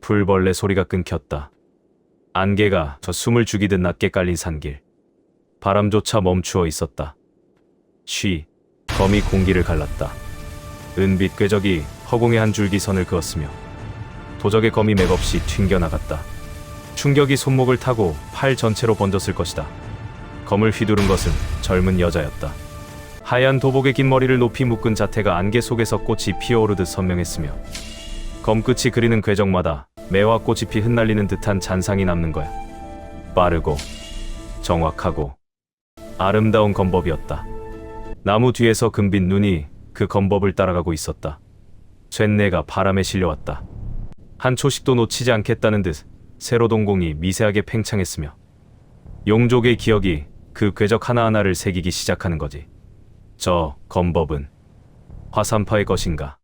풀벌레 소리가 끊겼다. 안개가 저 숨을 죽이듯 낮게 깔린 산길. 바람조차 멈추어 있었다. 쉬, 검이 공기를 갈랐다. 은빛 궤적이 허공에 한 줄기 선을 그었으며 도적의 검이 맥없이 튕겨나갔다. 충격이 손목을 타고 팔 전체로 번졌을 것이다. 검을 휘두른 것은 젊은 여자였다. 하얀 도복의 긴 머리를 높이 묶은 자태가 안개 속에서 꽃이 피어오르듯 선명했으며 검끝이 그리는 궤적마다 매화 꽃이 피 흩날리는 듯한 잔상이 남는 거야. 빠르고 정확하고 아름다운 검법이었다. 나무 뒤에서 금빛 눈이 그 검법을 따라가고 있었다. 쇳내가 바람에 실려왔다. 한 초씩도 놓치지 않겠다는 듯 세로동공이 미세하게 팽창했으며 용족의 기억이 그 궤적 하나하나를 새기기 시작하는 거지. 저 검법은 화산파의 것인가?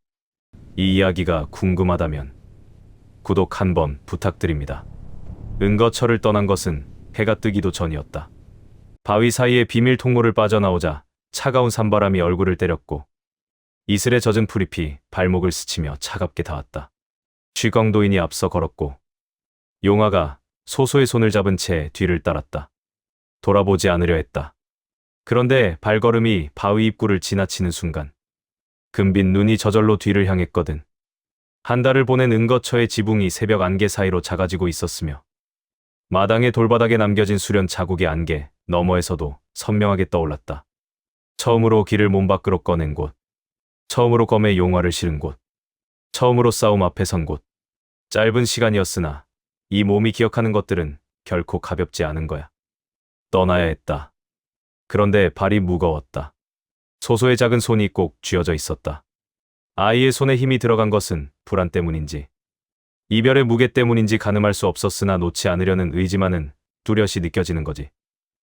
이 이야기가 궁금하다면 구독 한번 부탁드립니다. 은거처를 떠난 것은 해가 뜨기도 전이었다. 바위 사이에 비밀 통로를 빠져나오자 차가운 산바람이 얼굴을 때렸고 이슬에 젖은 풀잎이 발목을 스치며 차갑게 닿았다. 취광도인이 앞서 걸었고 용화가 소소의 손을 잡은 채 뒤를 따랐다. 돌아보지 않으려 했다. 그런데 발걸음이 바위 입구를 지나치는 순간 금빛 눈이 저절로 뒤를 향했거든. 한 달을 보낸 은거처의 지붕이 새벽 안개 사이로 작아지고 있었으며 마당의 돌바닥에 남겨진 수련 자국의 안개 너머에서도 선명하게 떠올랐다. 처음으로 길을 몸 밖으로 꺼낸 곳, 처음으로 검에 용화를 실은 곳, 처음으로 싸움 앞에 선 곳. 짧은 시간이었으나 이 몸이 기억하는 것들은 결코 가볍지 않은 거야. 떠나야 했다. 그런데 발이 무거웠다. 소소의 작은 손이 꼭 쥐어져 있었다. 아이의 손에 힘이 들어간 것은 불안 때문인지 이별의 무게 때문인지 가늠할 수 없었으나 놓지 않으려는 의지만은 뚜렷이 느껴지는 거지.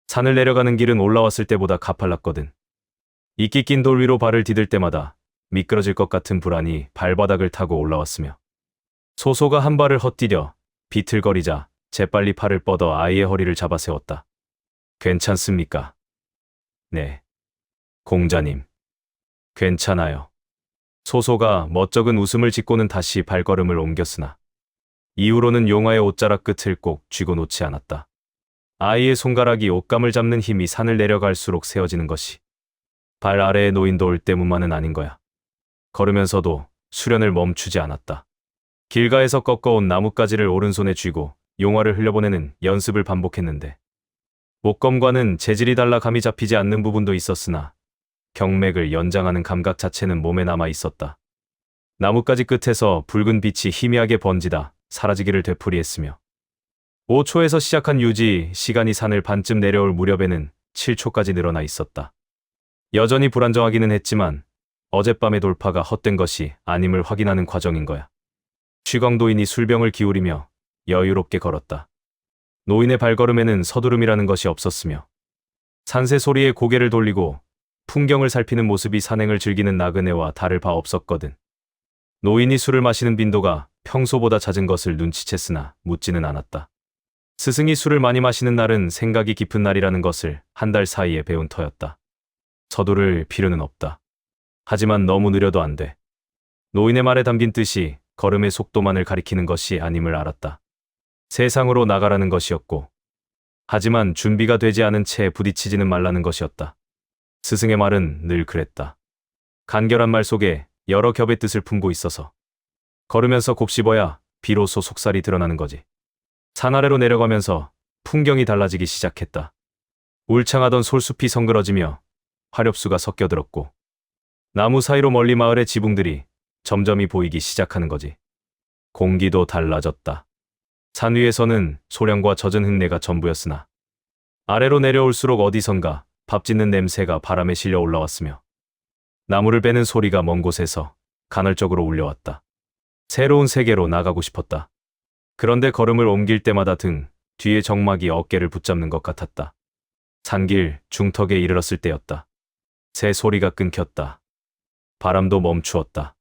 산을 내려가는 길은 올라왔을 때보다 가팔랐거든. 이끼 낀 돌 위로 발을 디딜 때마다 미끄러질 것 같은 불안이 발바닥을 타고 올라왔으며 소소가 한 발을 헛디뎌 비틀거리자 재빨리 팔을 뻗어 아이의 허리를 잡아 세웠다. 괜찮습니까? 네. 공자님. 괜찮아요. 소소가 멋쩍은 웃음을 짓고는 다시 발걸음을 옮겼으나 이후로는 용화의 옷자락 끝을 꼭 쥐고 놓지 않았다. 아이의 손가락이 옷감을 잡는 힘이 산을 내려갈수록 세어지는 것이 발 아래에 놓인 돌 때문만은 아닌 거야. 걸으면서도 수련을 멈추지 않았다. 길가에서 꺾어온 나뭇가지를 오른손에 쥐고 용화를 흘려보내는 연습을 반복했는데 목검과는 재질이 달라 감이 잡히지 않는 부분도 있었으나 경맥을 연장하는 감각 자체는 몸에 남아 있었다. 나뭇가지 끝에서 붉은 빛이 희미하게 번지다 사라지기를 되풀이했으며 5초에서 시작한 유지 시간이 산을 반쯤 내려올 무렵에는 7초까지 늘어나 있었다. 여전히 불안정하기는 했지만 어젯밤의 돌파가 헛된 것이 아님을 확인하는 과정인 거야. 취광도인이 술병을 기울이며 여유롭게 걸었다. 노인의 발걸음에는 서두름이라는 것이 없었으며 산새 소리에 고개를 돌리고 풍경을 살피는 모습이 산행을 즐기는 나그네와 다를 바 없었거든. 노인이 술을 마시는 빈도가 평소보다 잦은 것을 눈치챘으나 묻지는 않았다. 스승이 술을 많이 마시는 날은 생각이 깊은 날이라는 것을 한 달 사이에 배운 터였다. 서두를 필요는 없다. 하지만 너무 느려도 안 돼. 노인의 말에 담긴 뜻이 걸음의 속도만을 가리키는 것이 아님을 알았다. 세상으로 나가라는 것이었고 하지만 준비가 되지 않은 채 부딪히지는 말라는 것이었다. 스승의 말은 늘 그랬다. 간결한 말 속에 여러 겹의 뜻을 품고 있어서 걸으면서 곱씹어야 비로소 속살이 드러나는 거지. 산 아래로 내려가면서 풍경이 달라지기 시작했다. 울창하던 솔숲이 성그러지며 화렵수가 섞여들었고 나무 사이로 멀리 마을의 지붕들이 점점이 보이기 시작하는 거지. 공기도 달라졌다. 산 위에서는 소량과 젖은 흙내가 전부였으나 아래로 내려올수록 어디선가 밥 짓는 냄새가 바람에 실려 올라왔으며 나무를 베는 소리가 먼 곳에서 간헐적으로 울려왔다. 새로운 세계로 나가고 싶었다. 그런데 걸음을 옮길 때마다 등 뒤에 정막이 어깨를 붙잡는 것 같았다. 산길 중턱에 이르렀을 때였다. 새 소리가 끊겼다. 바람도 멈추었다.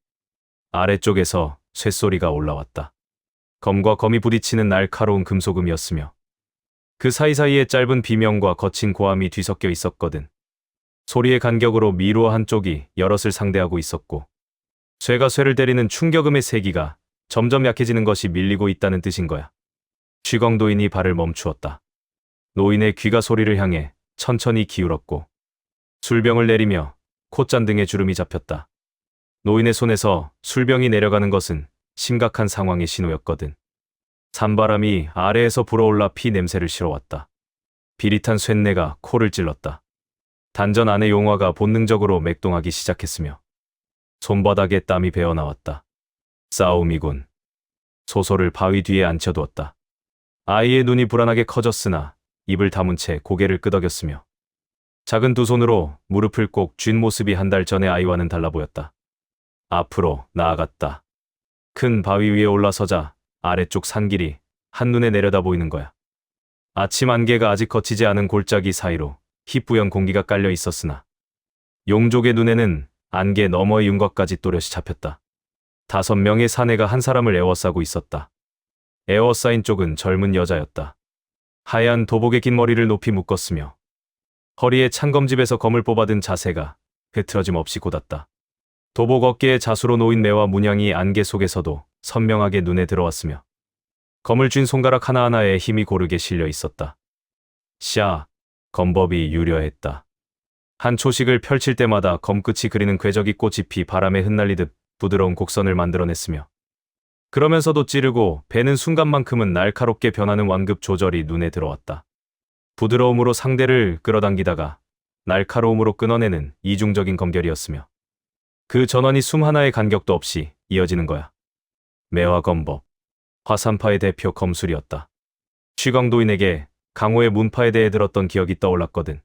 아래쪽에서 쇳소리가 올라왔다. 검과 검이 부딪히는 날카로운 금소금이었으며 그 사이사이에 짧은 비명과 거친 고함이 뒤섞여 있었거든. 소리의 간격으로 미루어 한쪽이 여럿을 상대하고 있었고 쇠가 쇠를 때리는 충격음의 세기가 점점 약해지는 것이 밀리고 있다는 뜻인 거야. 취광도인이 발을 멈추었다. 노인의 귀가 소리를 향해 천천히 기울었고 술병을 내리며 콧잔등에 주름이 잡혔다. 노인의 손에서 술병이 내려가는 것은 심각한 상황의 신호였거든. 산바람이 아래에서 불어올라 피 냄새를 실어왔다. 비릿한 쇳내가 코를 찔렀다. 단전 안의 용화가 본능적으로 맥동하기 시작했으며 손바닥에 땀이 배어나왔다. 싸움이군. 소소를 바위 뒤에 앉혀두었다. 아이의 눈이 불안하게 커졌으나 입을 다문 채 고개를 끄덕였으며 작은 두 손으로 무릎을 꼭 쥔 모습이 한 달 전의 아이와는 달라 보였다. 앞으로 나아갔다. 큰 바위 위에 올라서자 아래쪽 산길이 한눈에 내려다 보이는 거야. 아침 안개가 아직 거치지 않은 골짜기 사이로 희뿌연 공기가 깔려 있었으나 용족의 눈에는 안개 너머의 윤곽까지 또렷이 잡혔다. 5명의 사내가 한 사람을 에워싸고 있었다. 에워싸인 쪽은 젊은 여자였다. 하얀 도복에 긴 머리를 높이 묶었으며 허리에 찬검집에서 검을 뽑아든 자세가 흐트러짐 없이 곧았다. 도복 어깨에 자수로 놓인 매와 문양이 안개 속에서도 선명하게 눈에 들어왔으며 검을 쥔 손가락 하나하나에 힘이 고르게 실려 있었다. 샤, 검법이 유려했다. 한 초식을 펼칠 때마다 검끝이 그리는 궤적이 꽃이 피 바람에 흩날리듯 부드러운 곡선을 만들어냈으며 그러면서도 찌르고 베는 순간만큼은 날카롭게 변하는 완급 조절이 눈에 들어왔다. 부드러움으로 상대를 끌어당기다가 날카로움으로 끊어내는 이중적인 검결이었으며 그 전원이 숨 하나의 간격도 없이 이어지는 거야. 매화검법, 화산파의 대표 검술이었다. 취광도인에게 강호의 문파에 대해 들었던 기억이 떠올랐거든.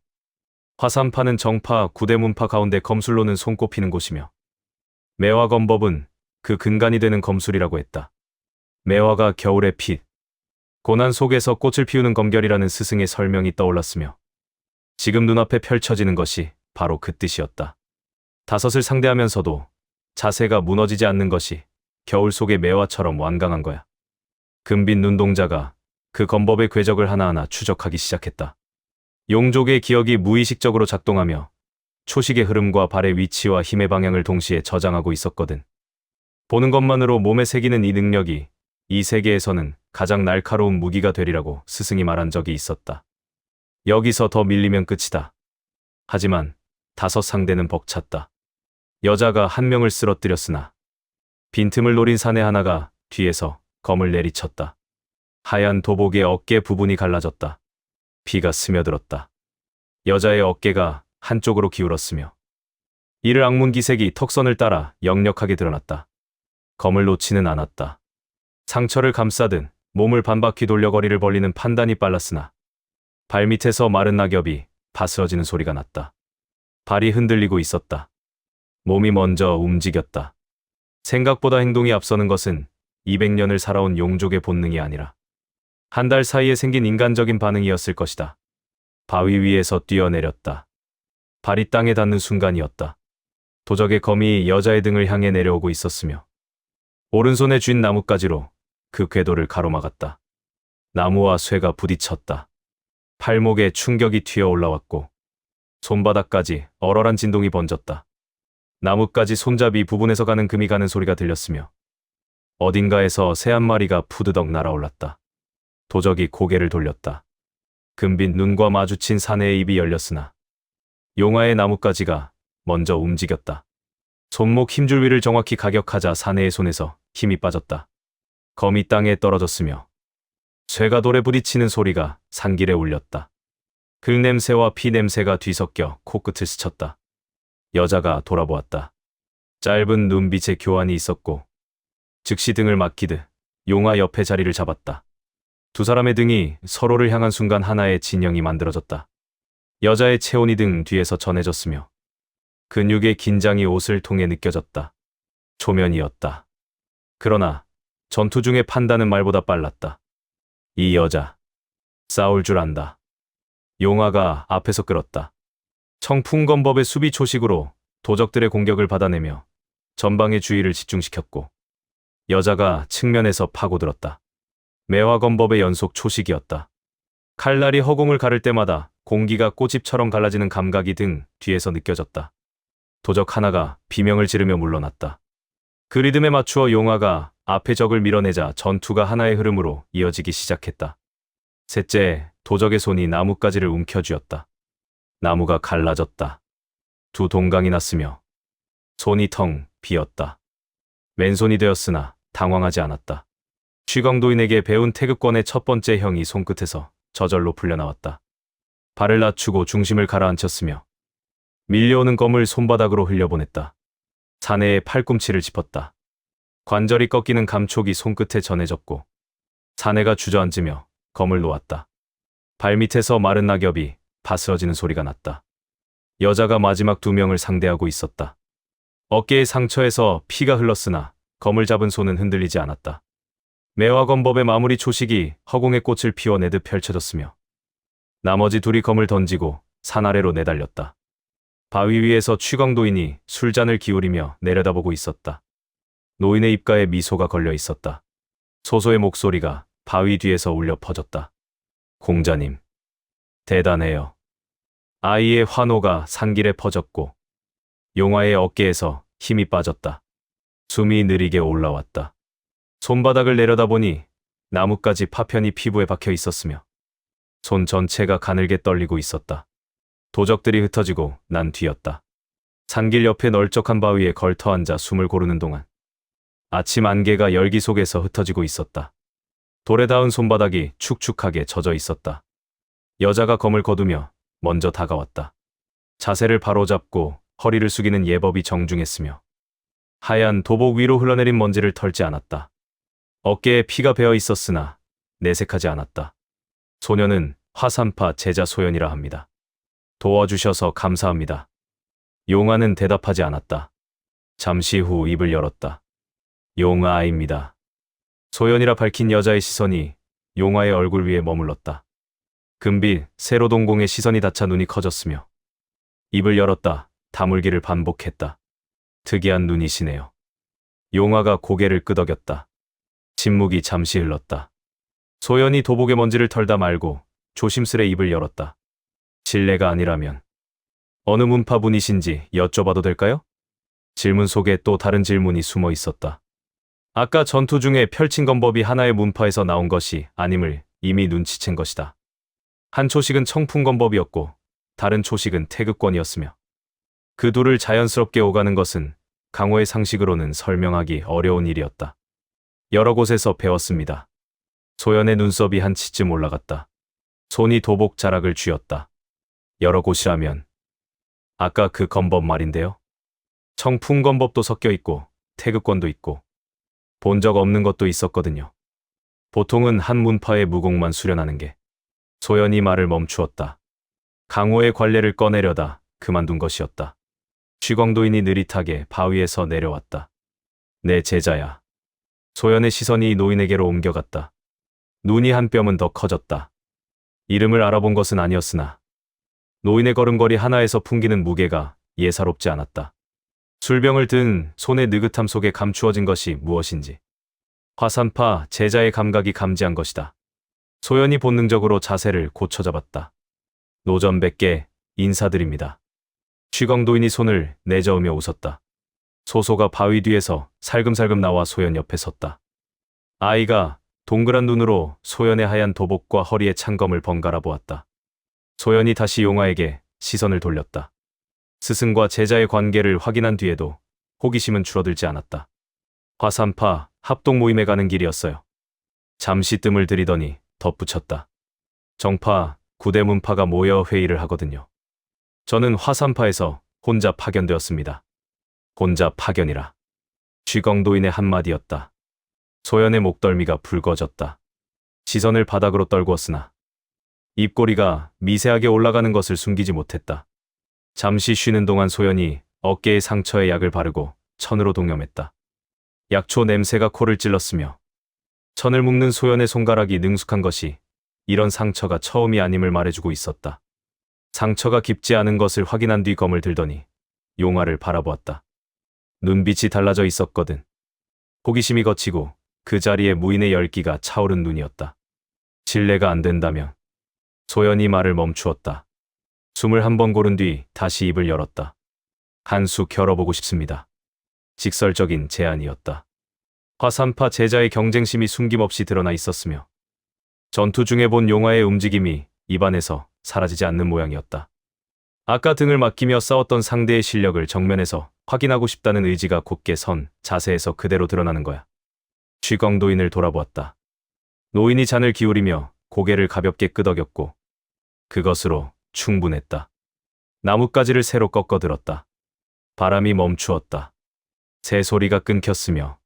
화산파는 정파, 구대문파 가운데 검술로는 손꼽히는 곳이며 매화검법은 그 근간이 되는 검술이라고 했다. 매화가 겨울의 빛, 고난 속에서 꽃을 피우는 검결이라는 스승의 설명이 떠올랐으며 지금 눈앞에 펼쳐지는 것이 바로 그 뜻이었다. 5을 상대하면서도 자세가 무너지지 않는 것이 겨울 속의 매화처럼 완강한 거야. 금빛 눈동자가 그 검법의 궤적을 하나하나 추적하기 시작했다. 용족의 기억이 무의식적으로 작동하며 초식의 흐름과 발의 위치와 힘의 방향을 동시에 저장하고 있었거든. 보는 것만으로 몸에 새기는 이 능력이 이 세계에서는 가장 날카로운 무기가 되리라고 스승이 말한 적이 있었다. 여기서 더 밀리면 끝이다. 하지만 5 상대는 벅찼다. 여자가 1명을 쓰러뜨렸으나 빈틈을 노린 사내 하나가 뒤에서 검을 내리쳤다. 하얀 도복의 어깨 부분이 갈라졌다. 피가 스며들었다. 여자의 어깨가 한쪽으로 기울었으며 이를 악문 기색이 턱선을 따라 역력하게 드러났다. 검을 놓지는 않았다. 상처를 감싸듯 몸을 반바퀴 돌려 거리를 벌리는 판단이 빨랐으나 발밑에서 마른 낙엽이 바스러지는 소리가 났다. 발이 흔들리고 있었다. 몸이 먼저 움직였다. 생각보다 행동이 앞서는 것은 200년을 살아온 용족의 본능이 아니라 한 달 사이에 생긴 인간적인 반응이었을 것이다. 바위 위에서 뛰어내렸다. 발이 땅에 닿는 순간이었다. 도적의 검이 여자의 등을 향해 내려오고 있었으며 오른손에 쥔 나뭇가지로 그 궤도를 가로막았다. 나무와 쇠가 부딪혔다. 팔목에 충격이 튀어 올라왔고 손바닥까지 얼얼한 진동이 번졌다. 나뭇가지 손잡이 부분에서 가는 금이 가는 소리가 들렸으며 어딘가에서 새 한 마리가 푸드덕 날아올랐다. 도적이 고개를 돌렸다. 금빛 눈과 마주친 사내의 입이 열렸으나 용화의 나뭇가지가 먼저 움직였다. 손목 힘줄위를 정확히 가격하자 사내의 손에서 힘이 빠졌다. 검이 땅에 떨어졌으며 쇠가 돌에 부딪히는 소리가 산길에 울렸다. 글냄새와 피냄새가 뒤섞여 코끝을 스쳤다. 여자가 돌아보았다. 짧은 눈빛에 교환이 있었고 즉시 등을 막히듯 용화 옆에 자리를 잡았다. 2 사람의 등이 서로를 향한 순간 하나의 진영이 만들어졌다. 여자의 체온이 등 뒤에서 전해졌으며 근육의 긴장이 옷을 통해 느껴졌다. 초면이었다. 그러나 전투 중의 판단은 말보다 빨랐다. 이 여자, 싸울 줄 안다. 용화가 앞에서 끌었다. 청풍검법의 수비 초식으로 도적들의 공격을 받아내며 전방의 주의를 집중시켰고 여자가 측면에서 파고들었다. 매화검법의 연속 초식이었다. 칼날이 허공을 가를 때마다 공기가 꽃잎처럼 갈라지는 감각이 등 뒤에서 느껴졌다. 도적 하나가 비명을 지르며 물러났다. 그 리듬에 맞추어 용화가 앞의 적을 밀어내자 전투가 하나의 흐름으로 이어지기 시작했다. 셋째, 도적의 손이 나뭇가지를 움켜쥐었다. 나무가 갈라졌다. 두 동강이 났으며 손이 텅 비었다. 왼손이 되었으나 당황하지 않았다. 취광도인에게 배운 태극권의 첫 번째 형이 손끝에서 저절로 풀려나왔다. 발을 낮추고 중심을 가라앉혔으며 밀려오는 검을 손바닥으로 흘려보냈다. 사내의 팔꿈치를 짚었다. 관절이 꺾이는 감촉이 손끝에 전해졌고 사내가 주저앉으며 검을 놓았다. 발밑에서 마른 낙엽이 바스러지는 소리가 났다. 여자가 마지막 두 명을 상대하고 있었다. 어깨의 상처에서 피가 흘렀으나 검을 잡은 손은 흔들리지 않았다. 매화검법의 마무리 초식이 허공의 꽃을 피워내듯 펼쳐졌으며 나머지 둘이 검을 던지고 산 아래로 내달렸다. 바위 위에서 취광도인이 술잔을 기울이며 내려다보고 있었다. 노인의 입가에 미소가 걸려 있었다. 소소의 목소리가 바위 뒤에서 울려 퍼졌다. 공자님, 대단해요. 아이의 환호가 산길에 퍼졌고 용화의 어깨에서 힘이 빠졌다. 숨이 느리게 올라왔다. 손바닥을 내려다보니 나뭇가지 파편이 피부에 박혀 있었으며 손 전체가 가늘게 떨리고 있었다. 도적들이 흩어지고 난 뒤였다. 산길 옆에 널쩍한 바위에 걸터앉아 숨을 고르는 동안 아침 안개가 열기 속에서 흩어지고 있었다. 돌에 닿은 손바닥이 축축하게 젖어 있었다. 여자가 검을 거두며 먼저 다가왔다. 자세를 바로잡고 허리를 숙이는 예법이 정중했으며 하얀 도복 위로 흘러내린 먼지를 털지 않았다. 어깨에 피가 배어 있었으나 내색하지 않았다. 소녀는 화산파 제자 소연이라 합니다. 도와주셔서 감사합니다. 용화는 대답하지 않았다. 잠시 후 입을 열었다. 용화아입니다. 소연이라 밝힌 여자의 시선이 용화의 얼굴 위에 머물렀다. 금빛 세로동공의 시선이 닫자 눈이 커졌으며 입을 열었다 다물기를 반복했다. 특이한 눈이시네요. 용화가 고개를 끄덕였다. 침묵이 잠시 흘렀다. 소연이 도복의 먼지를 털다 말고 조심스레 입을 열었다. 실례가 아니라면 어느 문파분이신지 여쭤봐도 될까요? 질문 속에 또 다른 질문이 숨어 있었다. 아까 전투 중에 펼친 검법이 하나의 문파에서 나온 것이 아님을 이미 눈치챈 것이다. 한 초식은 청풍검법이었고 다른 초식은 태극권이었으며 그 둘을 자연스럽게 오가는 것은 강호의 상식으로는 설명하기 어려운 일이었다. 여러 곳에서 배웠습니다. 소연의 눈썹이 한 치쯤 올라갔다. 손이 도복 자락을 쥐었다. 여러 곳이라면 아까 그 검법 말인데요. 청풍검법도 섞여 있고 태극권도 있고 본 적 없는 것도 있었거든요. 보통은 한 문파의 무공만 수련하는 게. 소연이 말을 멈추었다. 강호의 관례를 꺼내려다 그만둔 것이었다. 취광도인이 느릿하게 바위에서 내려왔다. 내 제자야. 소연의 시선이 노인에게로 옮겨갔다. 눈이 한 뼘은 더 커졌다. 이름을 알아본 것은 아니었으나 노인의 걸음걸이 하나에서 풍기는 무게가 예사롭지 않았다. 술병을 든 손의 느긋함 속에 감추어진 것이 무엇인지 화산파 제자의 감각이 감지한 것이다. 소연이 본능적으로 자세를 고쳐잡았다. 노전백께 인사드립니다. 취광도인이 손을 내저으며 웃었다. 소소가 바위 뒤에서 살금살금 나와 소연 옆에 섰다. 아이가 동그란 눈으로 소연의 하얀 도복과 허리에 찬 검을 번갈아 보았다. 소연이 다시 용화에게 시선을 돌렸다. 스승과 제자의 관계를 확인한 뒤에도 호기심은 줄어들지 않았다. 화산파 합동 모임에 가는 길이었어요. 잠시 뜸을 들이더니 덧붙였다. 정파, 구대문파가 모여 회의를 하거든요. 저는 화산파에서 혼자 파견되었습니다. 혼자 파견이라. 취광도인의 한마디였다. 소연의 목덜미가 붉어졌다. 시선을 바닥으로 떨구었으나 입꼬리가 미세하게 올라가는 것을 숨기지 못했다. 잠시 쉬는 동안 소연이 어깨의 상처에 약을 바르고 천으로 동염했다. 약초 냄새가 코를 찔렀으며 천을 묶는 소연의 손가락이 능숙한 것이 이런 상처가 처음이 아님을 말해주고 있었다. 상처가 깊지 않은 것을 확인한 뒤 검을 들더니 용화를 바라보았다. 눈빛이 달라져 있었거든. 호기심이 거치고 그 자리에 무인의 열기가 차오른 눈이었다. 실례가 안 된다면. 소연이 말을 멈추었다. 숨을 한 번 고른 뒤 다시 입을 열었다. 한 수 겨뤄보고 싶습니다. 직설적인 제안이었다. 화산파 제자의 경쟁심이 숨김없이 드러나 있었으며 전투 중에 본 용화의 움직임이 입안에서 사라지지 않는 모양이었다. 아까 등을 맡기며 싸웠던 상대의 실력을 정면에서 확인하고 싶다는 의지가 곧게 선 자세에서 그대로 드러나는 거야. 취광도인을 돌아보았다. 노인이 잔을 기울이며 고개를 가볍게 끄덕였고 그것으로 충분했다. 나뭇가지를 새로 꺾어 들었다. 바람이 멈추었다. 새소리가 끊겼으며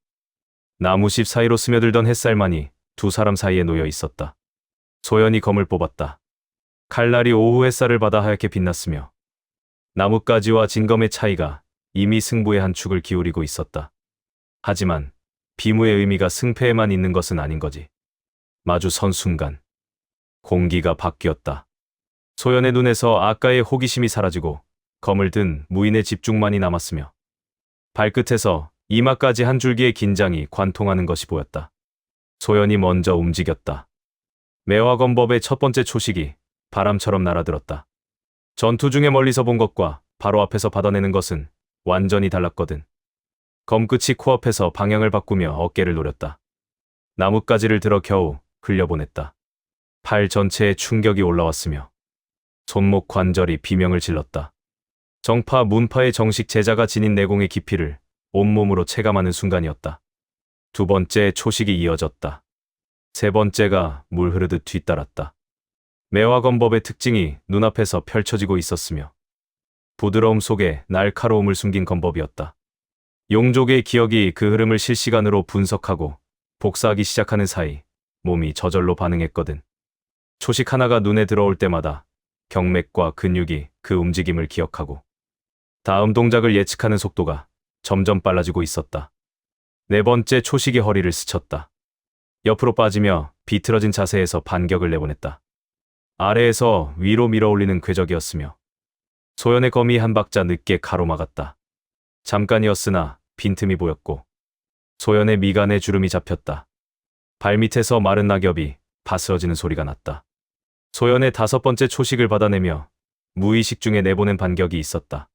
나무십 사이로 스며들던 햇살만이 두 사람 사이에 놓여 있었다. 소연이 검을 뽑았다. 칼날이 오후 햇살을 받아 하얗게 빛났으며 나뭇가지와 진검의 차이가 이미 승부의 한 축을 기울이고 있었다. 하지만 비무의 의미가 승패에만 있는 것은 아닌 거지. 마주 선 순간 공기가 바뀌었다. 소연의 눈에서 아까의 호기심이 사라지고 검을 든 무인의 집중만이 남았으며 발끝에서 이마까지 한 줄기의 긴장이 관통하는 것이 보였다. 소연이 먼저 움직였다. 매화검법의 첫 번째 초식이 바람처럼 날아들었다. 전투 중에 멀리서 본 것과 바로 앞에서 받아내는 것은 완전히 달랐거든. 검끝이 코앞에서 방향을 바꾸며 어깨를 노렸다. 나뭇가지를 들어 겨우 흘려보냈다. 팔 전체에 충격이 올라왔으며 손목 관절이 비명을 질렀다. 정파 문파의 정식 제자가 지닌 내공의 깊이를 온몸으로 체감하는 순간이었다. 두 번째 초식이 이어졌다. 세 번째가 물 흐르듯 뒤따랐다. 매화검법의 특징이 눈앞에서 펼쳐지고 있었으며 부드러움 속에 날카로움을 숨긴 검법이었다. 용족의 기억이 그 흐름을 실시간으로 분석하고 복사하기 시작하는 사이 몸이 저절로 반응했거든. 초식 하나가 눈에 들어올 때마다 경맥과 근육이 그 움직임을 기억하고 다음 동작을 예측하는 속도가 점점 빨라지고 있었다. 네 번째 초식이 허리를 스쳤다. 옆으로 빠지며 비틀어진 자세에서 반격을 내보냈다. 아래에서 위로 밀어올리는 궤적이었으며 소연의 검이 한 박자 늦게 가로막았다. 잠깐이었으나 빈틈이 보였고 소연의 미간에 주름이 잡혔다. 발밑에서 마른 낙엽이 바스러지는 소리가 났다. 소연의 다섯 번째 초식을 받아내며 무의식 중에 내보낸 반격이 있었다.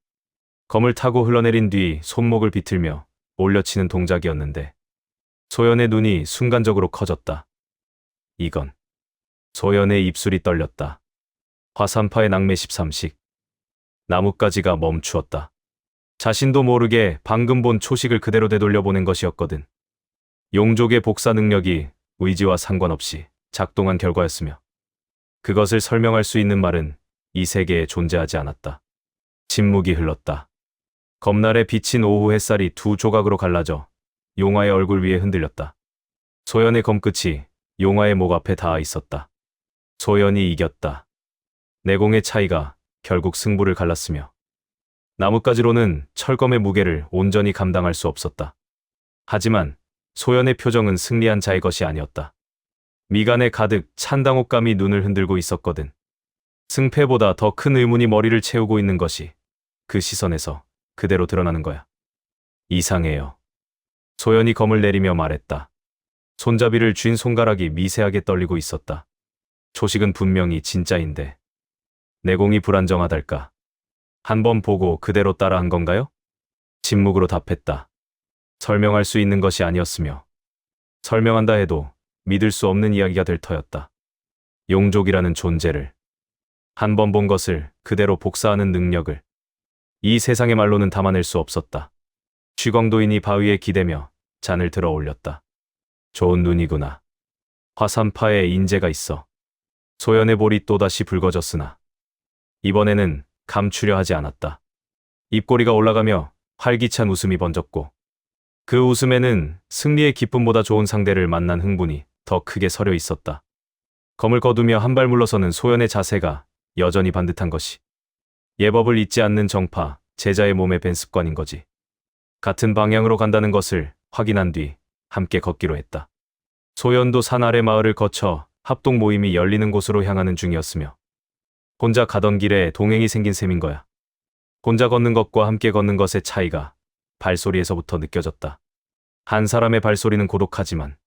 검을 타고 흘러내린 뒤 손목을 비틀며 올려치는 동작이었는데 소연의 눈이 순간적으로 커졌다. 이건 소연의 입술이 떨렸다. 화산파의 낭매 13식. 나뭇가지가 멈추었다. 자신도 모르게 방금 본 초식을 그대로 되돌려보낸 것이었거든. 용족의 복사 능력이 의지와 상관없이 작동한 결과였으며 그것을 설명할 수 있는 말은 이 세계에 존재하지 않았다. 침묵이 흘렀다. 검날에 비친 오후 햇살이 두 조각으로 갈라져 용화의 얼굴 위에 흔들렸다. 소연의 검끝이 용화의 목 앞에 닿아 있었다. 소연이 이겼다. 내공의 차이가 결국 승부를 갈랐으며 나뭇가지로는 철검의 무게를 온전히 감당할 수 없었다. 하지만 소연의 표정은 승리한 자의 것이 아니었다. 미간에 가득 찬 당혹감이 눈을 흔들고 있었거든. 승패보다 더 큰 의문이 머리를 채우고 있는 것이 그 시선에서 그대로 드러나는 거야. 이상해요. 소연이 검을 내리며 말했다. 손잡이를 쥔 손가락이 미세하게 떨리고 있었다. 초식은 분명히 진짜인데 내공이 불안정하달까. 한번 보고 그대로 따라한 건가요? 침묵으로 답했다. 설명할 수 있는 것이 아니었으며 설명한다 해도 믿을 수 없는 이야기가 될 터였다. 용족이라는 존재를, 한 번 본 것을 그대로 복사하는 능력을 이 세상의 말로는 담아낼 수 없었다. 취광도인이 바위에 기대며 잔을 들어 올렸다. 좋은 눈이구나. 화산파에 인재가 있어. 소연의 볼이 또다시 붉어졌으나 이번에는 감추려 하지 않았다. 입꼬리가 올라가며 활기찬 웃음이 번졌고 그 웃음에는 승리의 기쁨보다 좋은 상대를 만난 흥분이 더 크게 서려 있었다. 검을 거두며 한 발 물러서는 소연의 자세가 여전히 반듯한 것이 예법을 잊지 않는 정파, 제자의 몸에 밴 습관인 거지. 같은 방향으로 간다는 것을 확인한 뒤 함께 걷기로 했다. 소연도 산 아래 마을을 거쳐 합동 모임이 열리는 곳으로 향하는 중이었으며 혼자 가던 길에 동행이 생긴 셈인 거야. 혼자 걷는 것과 함께 걷는 것의 차이가 발소리에서부터 느껴졌다. 한 사람의 발소리는 고독하지만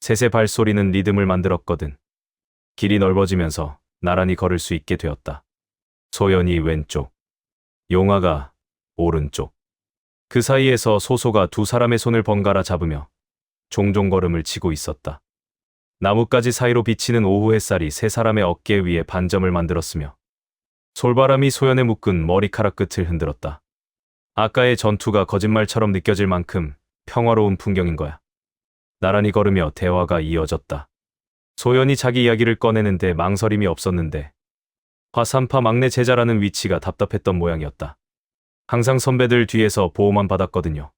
셋의 발소리는 리듬을 만들었거든. 길이 넓어지면서 나란히 걸을 수 있게 되었다. 소연이 왼쪽, 용화가 오른쪽. 그 사이에서 소소가 두 사람의 손을 번갈아 잡으며 종종 걸음을 치고 있었다. 나뭇가지 사이로 비치는 오후 햇살이 세 사람의 어깨 위에 반점을 만들었으며 솔바람이 소연의 묶은 머리카락 끝을 흔들었다. 아까의 전투가 거짓말처럼 느껴질 만큼 평화로운 풍경인 거야. 나란히 걸으며 대화가 이어졌다. 소연이 자기 이야기를 꺼내는데 망설임이 없었는데 화산파 막내 제자라는 위치가 답답했던 모양이었다. 항상 선배들 뒤에서 보호만 받았거든요.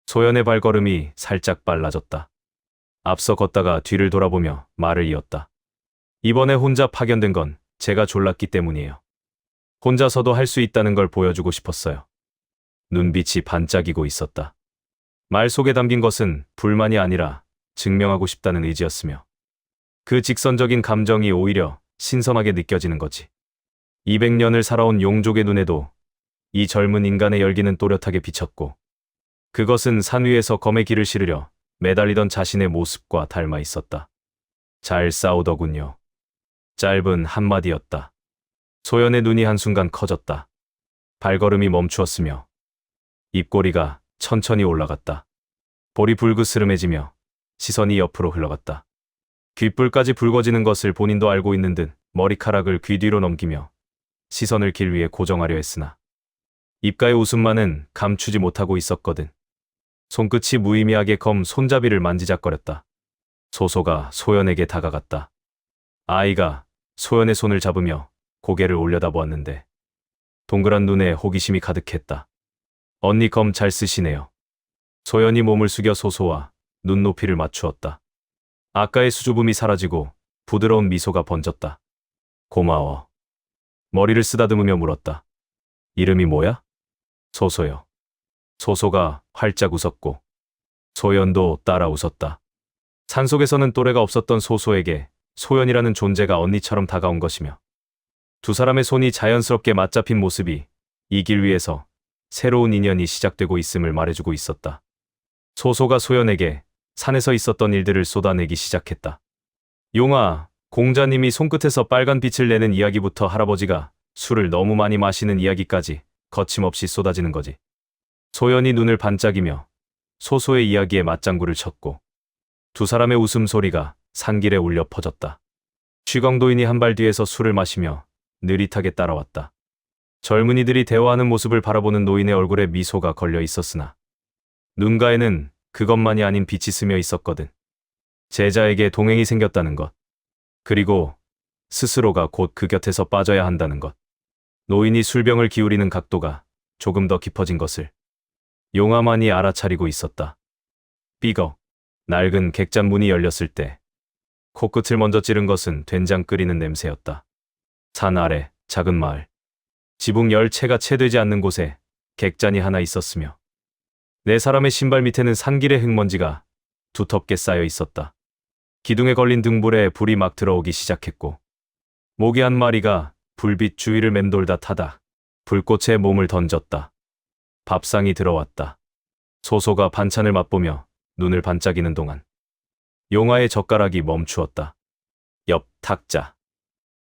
소연의 발걸음이 살짝 빨라졌다. 앞서 걷다가 뒤를 돌아보며 말을 이었다. 이번에 혼자 파견된 건 제가 졸랐기 때문이에요. 혼자서도 할 수 있다는 걸 보여주고 싶었어요. 눈빛이 반짝이고 있었다. 말 속에 담긴 것은 불만이 아니라 증명하고 싶다는 의지였으며 그 직선적인 감정이 오히려 신선하게 느껴지는 거지. 200년을 살아온 용족의 눈에도 이 젊은 인간의 열기는 또렷하게 비쳤고 그것은 산 위에서 검의 길을 실으려 매달리던 자신의 모습과 닮아 있었다. 잘 싸우더군요. 짧은 한마디였다. 소연의 눈이 한순간 커졌다. 발걸음이 멈추었으며 입꼬리가 천천히 올라갔다. 볼이 불그스름해지며 시선이 옆으로 흘러갔다. 귓불까지 붉어지는 것을 본인도 알고 있는 듯 머리카락을 귀 뒤로 넘기며 시선을 길 위에 고정하려 했으나 입가의 웃음만은 감추지 못하고 있었거든. 손끝이 무의미하게 검 손잡이를 만지작거렸다. 소소가 소연에게 다가갔다. 아이가 소연의 손을 잡으며 고개를 올려다보았는데 동그란 눈에 호기심이 가득했다. 언니 검 잘 쓰시네요. 소연이 몸을 숙여 소소와 눈높이를 맞추었다. 아까의 수줍음이 사라지고 부드러운 미소가 번졌다. 고마워. 머리를 쓰다듬으며 물었다. 이름이 뭐야? 소소요. 소소가 활짝 웃었고 소연도 따라 웃었다. 산속에서는 또래가 없었던 소소에게 소연이라는 존재가 언니처럼 다가온 것이며 두 사람의 손이 자연스럽게 맞잡힌 모습이 이 길 위에서 새로운 인연이 시작되고 있음을 말해주고 있었다. 소소가 소연에게 산에서 있었던 일들을 쏟아내기 시작했다. 용아, 공자님이 손끝에서 빨간 빛을 내는 이야기부터 할아버지가 술을 너무 많이 마시는 이야기까지 거침없이 쏟아지는 거지. 소연이 눈을 반짝이며 소소의 이야기에 맞장구를 쳤고 두 사람의 웃음소리가 산길에 울려 퍼졌다. 취광도인이 한 발 뒤에서 술을 마시며 느릿하게 따라왔다. 젊은이들이 대화하는 모습을 바라보는 노인의 얼굴에 미소가 걸려 있었으나 눈가에는 그것만이 아닌 빛이 스며 있었거든. 제자에게 동행이 생겼다는 것. 그리고 스스로가 곧 그 곁에서 빠져야 한다는 것. 노인이 술병을 기울이는 각도가 조금 더 깊어진 것을 용화만이 알아차리고 있었다. 삐걱. 낡은 객잔 문이 열렸을 때 코끝을 먼저 찌른 것은 된장 끓이는 냄새였다. 산 아래 작은 마을. 지붕 열채가 채 되지 않는 곳에 객잔이 하나 있었으며 네 사람의 신발 밑에는 산길의 흙먼지가 두텁게 쌓여 있었다. 기둥에 걸린 등불에 불이 막 들어오기 시작했고 모기 한 마리가 불빛 주위를 맴돌다 타다 불꽃에 몸을 던졌다. 밥상이 들어왔다. 소소가 반찬을 맛보며 눈을 반짝이는 동안 용화의 젓가락이 멈추었다. 옆 탁자.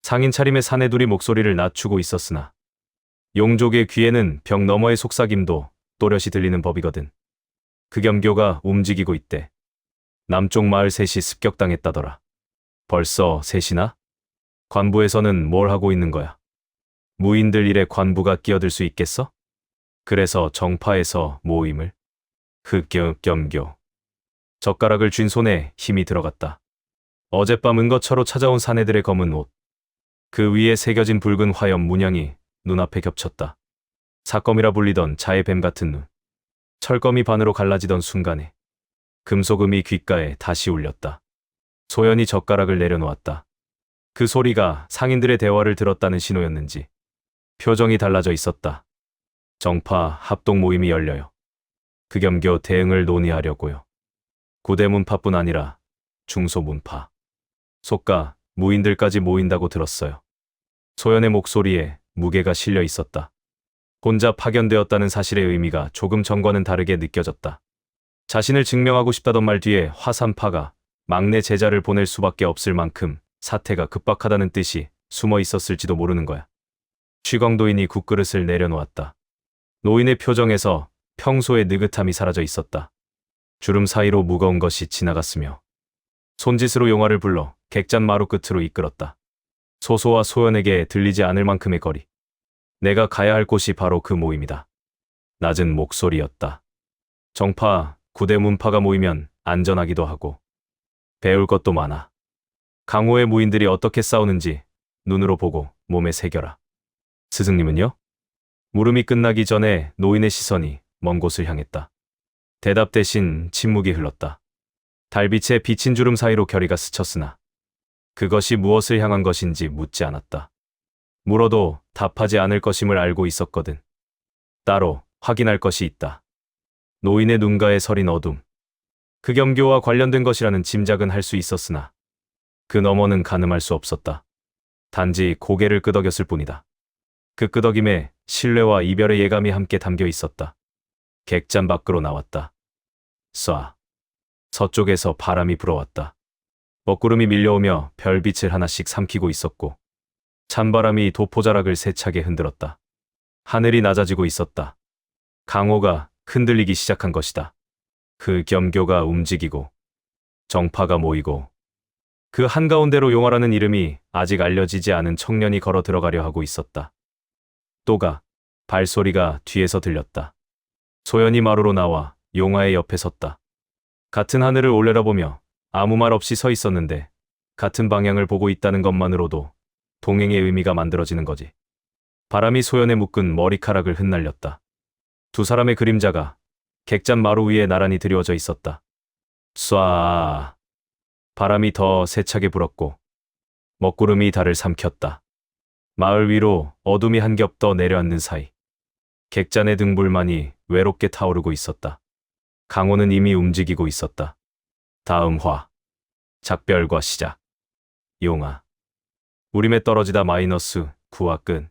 상인 차림의 사내들이 목소리를 낮추고 있었으나 용족의 귀에는 벽 너머의 속삭임도 또렷이 들리는 법이거든. 그 겸교가 움직이고 있대. 남쪽 마을 셋이 습격당했다더라. 벌써 셋이나? 관부에서는 뭘 하고 있는 거야? 무인들 일에 관부가 끼어들 수 있겠어? 그래서 정파에서 모임을? 겸교. 젓가락을 쥔 손에 힘이 들어갔다. 어젯밤 은거처로 찾아온 사내들의 검은 옷. 그 위에 새겨진 붉은 화염 문양이 눈앞에 겹쳤다. 사검이라 불리던 자의 뱀 같은 눈. 철검이 반으로 갈라지던 순간에 금속음이 귓가에 다시 울렸다. 소연이 젓가락을 내려놓았다. 그 소리가 상인들의 대화를 들었다는 신호였는지 표정이 달라져 있었다. 정파 합동 모임이 열려요. 그 겸교 대응을 논의하려고요. 구대문파뿐 아니라 중소문파, 속가, 무인들까지 모인다고 들었어요. 소연의 목소리에 무게가 실려 있었다. 혼자 파견되었다는 사실의 의미가 조금 전과는 다르게 느껴졌다. 자신을 증명하고 싶다던 말 뒤에 화산파가 막내 제자를 보낼 수밖에 없을 만큼 사태가 급박하다는 뜻이 숨어 있었을지도 모르는 거야. 취광도인이 국그릇을 내려놓았다. 노인의 표정에서 평소의 느긋함이 사라져 있었다. 주름 사이로 무거운 것이 지나갔으며 손짓으로 용화를 불러 객잔 마루 끝으로 이끌었다. 소소와 소연에게 들리지 않을 만큼의 거리. 내가 가야 할 곳이 바로 그 모임이다. 낮은 목소리였다. 정파, 구대 문파가 모이면 안전하기도 하고 배울 것도 많아. 강호의 무인들이 어떻게 싸우는지 눈으로 보고 몸에 새겨라. 스승님은요? 물음이 끝나기 전에 노인의 시선이 먼 곳을 향했다. 대답 대신 침묵이 흘렀다. 달빛에 비친 주름 사이로 결의가 스쳤으나 그것이 무엇을 향한 것인지 묻지 않았다. 물어도 답하지 않을 것임을 알고 있었거든. 따로 확인할 것이 있다. 노인의 눈가에 서린 어둠. 그 겸교와 관련된 것이라는 짐작은 할 수 있었으나 그 너머는 가늠할 수 없었다. 단지 고개를 끄덕였을 뿐이다. 그 끄덕임에 신뢰와 이별의 예감이 함께 담겨 있었다. 객잔 밖으로 나왔다. 쏴. 서쪽에서 바람이 불어왔다. 먹구름이 밀려오며 별빛을 하나씩 삼키고 있었고 찬바람이 도포자락을 세차게 흔들었다. 하늘이 낮아지고 있었다. 강호가 흔들리기 시작한 것이다. 그 겸교가 움직이고 정파가 모이고 그 한가운데로 용화라는 이름이 아직 알려지지 않은 청년이 걸어 들어가려 하고 있었다. 또가 발소리가 뒤에서 들렸다. 소연이 마루로 나와 용화의 옆에 섰다. 같은 하늘을 올려다보며 아무 말 없이 서 있었는데 같은 방향을 보고 있다는 것만으로도 동행의 의미가 만들어지는 거지. 바람이 소연의 묶은 머리카락을 흩날렸다. 두 사람의 그림자가 객잔 마루 위에 나란히 드리워져 있었다. 쏴. 바람이 더 세차게 불었고 먹구름이 달을 삼켰다. 마을 위로 어둠이 한 겹 더 내려앉는 사이 객잔의 등불만이 외롭게 타오르고 있었다. 강호는 이미 움직이고 있었다. 다음 화. 작별과 시작. 용화. 우림에 떨어지다 -9화 끝.